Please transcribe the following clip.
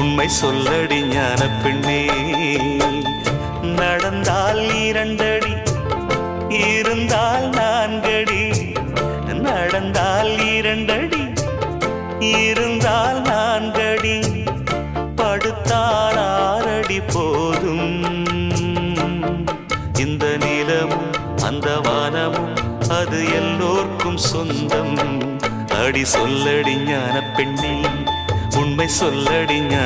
உண்மை சொல்லடி ஞான பெண்ணே. நடந்தால் 2 அடி, இருந்தால் 4 அடி. நடந்தால் 2 அடி, இருந்தால் 4 அடி. படுத்தால் 6 அடி போதும். இந்த நிலமும் அந்த வானமும் அது எல்லோர்க்கும் சொந்தம். அடி சொல்லடி ஞான பெண்ணே, உண்மை சொல்லடி ஞான